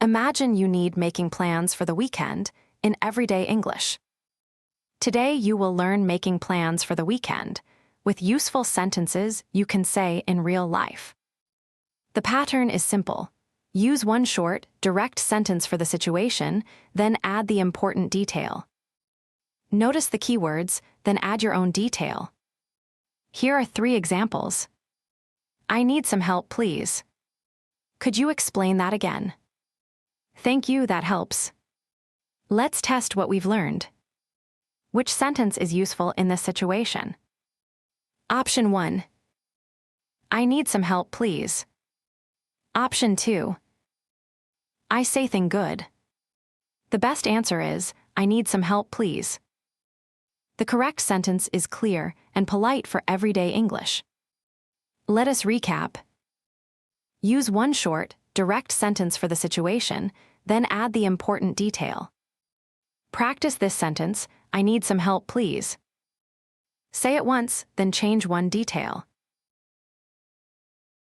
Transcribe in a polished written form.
Imagine you need making plans for the weekend in everyday English. Today you will learn making plans for the weekend with useful sentences you can say in real life. The pattern is simple. Use one short, direct sentence for the situation, then add the important detail. Notice the keywords, then add your own detail. Here are 3 examples. I need some help, please. Could you explain that again? Thank you, that helps. Let's test what we've learned. Which sentence is useful in this situation? Option 1. I need some help, please. Option 2. I say thing good. The best answer is, I need some help, please. The correct sentence is clear and polite for everyday English. Let us recap. Use one short, direct sentence for the situation, then add the important detail. Practice this sentence, I need some help, please. Say it once, then change one detail.